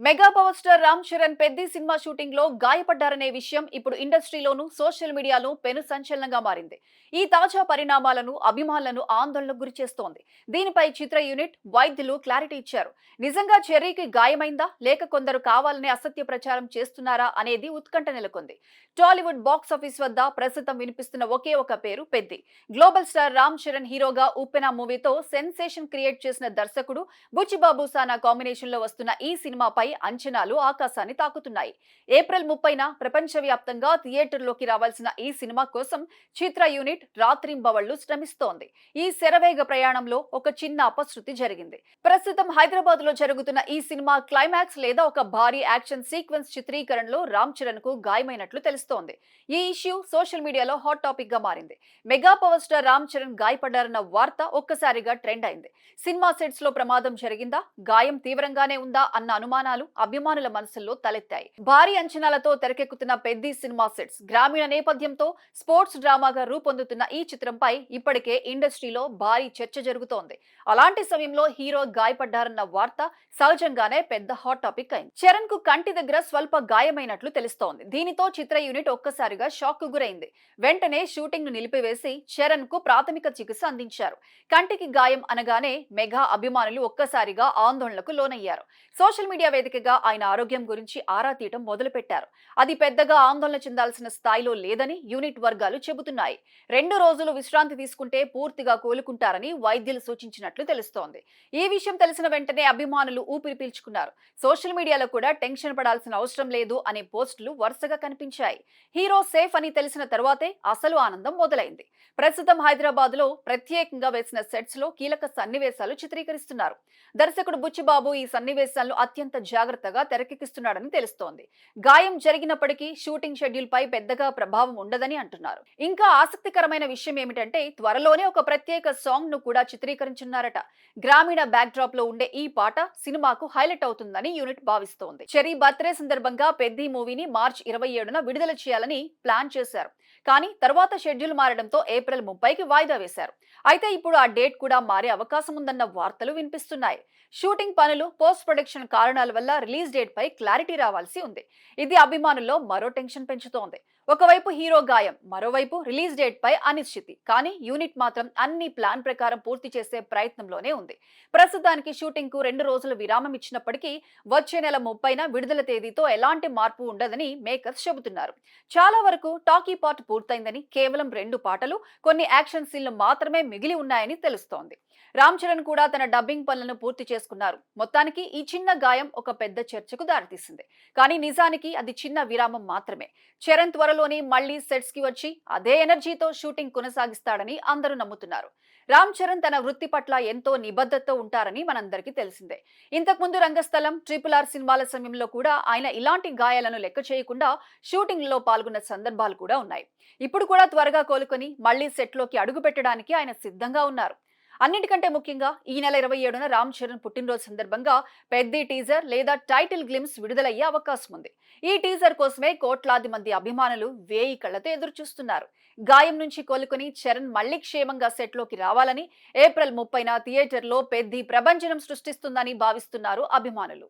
Mega power star Ram Charan Peddi cinema shooting లో గాయపడ్డారనే విషయం ఇప్పుడు ఇండస్ట్రీలోనూ సోషల్ మీడియాలో పెను సంచలనంగా మారింది. ఈ తాజా పరిణామాలను అభిమానులను ఆందోళనకు గురిచేస్తోంది. దీనిపై చిత్ర యూనిట్ వైద్యులు క్లారిటీ ఇచ్చారు. నిజంగా చెర్రీకి గాయమైందా లేక కొందరు కావాలనే అసత్య ప్రచారం చేస్తున్నారా అనేది ఉత్కంఠ నెలకొంది. టాలీవుడ్ బాక్స్ ఆఫీస్ వద్ద ప్రస్తుతం వినిపిస్తున్న ఒకే ఒక పేరు పెద్ది. గ్లోబల్ స్టార్ రామ్ చరణ్ హీరోగా ఉప్పెన మూవీతో సెన్సేషన్ క్రియేట్ చేసిన దర్శకుడు బుచ్చిబాబు సానా కాంబినేషన్ లో వస్తున్న ఈ సినిమాపై అంచనాలు ఆకాశాన్ని తాకుతున్నాయి. ఏప్రిల్ 30న ప్రపంచవ్యాప్తంగా థియేటర్లోకి రావాల్సిన ఈ సినిమా కోసం చిత్ర యూనిట్ రాత్రింబవళ్లు శ్రమిస్తోంది. ఈ శరవేగ ప్రయాణంలో ఒక చిన్న అపశృతి జరిగింది. ప్రస్తుతం హైదరాబాద్ లో జరుగుతున్న ఈ సినిమా క్లైమాక్స్ లేదా ఒక భారీ యాక్షన్ సీక్వెన్స్ చిత్రీకరణలో రామ్ చరణ్ కు గాయమైనట్లు తెలుస్తోంది. ఈ ఇష్యూ సోషల్ మీడియాలో హాట్ టాపిక్ గా మారింది. Mega power star Ram Charan గాయపడ్డారన్న వార్త ఒక్కసారిగా ట్రెండ్ అయింది. సినిమా సెట్స్ లో ప్రమాదం జరిగిందా, గాయం తీవ్రంగానే ఉందా అన్న అనుమానాలు అభిమానుల మనసుల్లో తలెత్తాయి. భారీ అంచనాలతో తెరకెక్కుతున్న పెద్ది సినిమా సెట్స్ గ్రామీణ నేపథ్యంతో స్పోర్ట్స్ డ్రామాగా రూపొందుతున్న ఈ చిత్రంపై ఇప్పటికే ఇండస్ట్రీలో భారీ చర్చ జరుగుతోంది. అలాంటి సమయంలో హీరో గాయపడ్డారన్న వార్త సహజంగానే పెద్ద హాట్ టాపిక్ అయింది. చరణ్ కు కంటి దగ్గర స్వల్ప గాయమైనట్లు తెలుస్తోంది. దీనితో చిత్ర యూనిట్ ఒక్కసారిగా షాక్ కు గురైంది. వెంటనే షూటింగ్ ను నిలిపివేసి చరణ్ కు ప్రాథమిక చికిత్స అందించారు. కంటికి గాయం అనగానే మెగా అభిమానులు ఒక్కసారిగా ఆందోళనకు లోనయ్యారు. సోషల్ మీడియా వేదికగా ఆయన ఆరోగ్యం గురించి ఆరా తీయటం మొదలుపెట్టారు. అది పెద్దగా ఆందోళన చెందాల్సిన స్థాయిలో లేదని యూనిట్ వర్గాలు చెబుతున్నాయి. 2 రోజులు విశ్రాంతి తీసుకుంటే పూర్తిగా కోలుకుంటారని వైద్యులు సూచించినట్లు తెలుస్తోంది. ఈ విషయం తెలిసిన వెంటనే అభిమానులు ఊపిరి పీల్చుకున్నారు. సోషల్ మీడియాలో కూడా టెన్షన్ పడాల్సిన అవసరం లేదు అనే పోస్టులు వరుసగా కనిపించాయి. హీరో సేఫ్ అని తెలిసిన తరువాతే అసలు ఆనందం మొదలైంది. ప్రస్తుతం హైదరాబాద్ లో ప్రత్యేకంగా వేసిన సెట్స్ లో కీలక సన్నివేశాలు చిత్రీకరిస్తున్నారు. దర్శకుడు బుచ్చిబాబు ఈ సన్నివేశాలను అత్యంత జాగ్రత్తగా తెరకెక్కిస్తున్నాడని తెలుస్తోంది. గాయం జరిగినప్పటికీ షూటింగ్ షెడ్యూల్ పై పెద్దగా ప్రభావం ఉండదని అంటున్నారు. ఇంకా ఆసక్తికరమైన విషయం ఏమిటంటే త్వరలోనే ఒక ప్రత్యేక సాంగ్ ను కూడా చిత్రీకరించున్నారట. గ్రామీణ బ్యాక్ డ్రాప్ లో ఉండే ఈ పాట సినిమాకు హైలైట్ అవుతుందని యూనిట్ భావిస్తోంది. చెర్రీ బర్త్డే సందర్భంగా పెద్ది మూవీని మార్చి 27న విడుదల చేయాలని ప్లాన్ చేశారు. కానీ తర్వాత షెడ్యూల్ మారడంతో ఏప్రిల్ 30కి వాయిదా వేశారు. అయితే ఇప్పుడు ఆ డేట్ కూడా మారే అవకాశం ఉందన్న వార్తలు వినిపిస్తున్నాయి. షూటింగ్ పనులు, పోస్ట్ ప్రొడక్షన్ కారణాల వల్ల రిలీజ్ డేట్ పై క్లారిటీ రావాల్సి ఉంది. ఇది అభిమానుల్లో మరో టెన్షన్ పెంచుతోంది. ఒకవైపు హీరో గాయం, మరోవైపు రిలీజ్ డేట్ పై అనిశ్చితి. కానీ యూనిట్ మాత్రం అన్ని ప్లాన్ ప్రకారం పూర్తి చేసే ప్రయత్నంలోనే ఉంది. ప్రస్తుతానికి షూటింగ్ కు 2 రోజులు విరామం ఇచ్చినప్పటికీ వచ్చే నెల 30న విడుదల తేదీతో ఎలాంటి మార్పు ఉండదని మేకర్స్ చెబుతున్నారు. చాలా వరకు టాకీ పార్ట్ పూర్తయిందని, కేవలం 2 పాటలు, కొన్ని యాక్షన్ సీన్లు మాత్రమే మిగిలి ఉన్నాయని తెలుస్తోంది. రామ్ చరణ్ కూడా తన డబ్బింగ్ పనులను పూర్తి చేసుకున్నారు. మొత్తానికి ఈ చిన్న గాయం ఒక పెద్ద చర్చకు దారితీసింది. కానీ నిజానికి అది చిన్న విరామం మాత్రమే. చరణ్ త్వరలోనే మళ్లీ సెట్స్ కి వచ్చి అదే ఎనర్జీతో షూటింగ్ కొనసాగిస్తాడని అందరూ నమ్ముతున్నారు. రామ్ చరణ్ తన వృత్తి పట్ల ఎంతో నిబద్ధతతో ఉంటారని మనందరికీ తెలిసిందే. ఇంతకుముందు రంగస్థలం, RRR సినిమాల సమయంలో కూడా ఆయన ఇలాంటి గాయాలను లెక్క చేయకుండా షూటింగ్ లో పాల్గొన్న సందర్భాలు కూడా ఉన్నాయి. ఇప్పుడు కూడా త్వరగా కోలుకొని మళ్లీ సెట్ లోకి అడుగు పెట్టడానికి ఆయన సిద్ధంగా ఉన్నారు. అన్నిటికంటే ముఖ్యంగా ఈ నెల 27న రామ్ చరణ్ పుట్టినరోజు సందర్భంగా పెద్ద టీజర్ లేదా టైటిల్ గ్లిమ్స్ విడుదలయ్యే అవకాశం ఉంది. ఈ టీజర్ కోసమే కోట్లాది మంది అభిమానులు వేయి కళ్లతో ఎదురు చూస్తున్నారు. గాయం నుంచి కోలుకొని చరణ్ మళ్లీ క్షేమంగా సెట్ లోకి రావాలని, ఏప్రిల్ 30న థియేటర్లో పెద్ది ప్రభంజనం సృష్టిస్తుందని భావిస్తున్నారు అభిమానులు.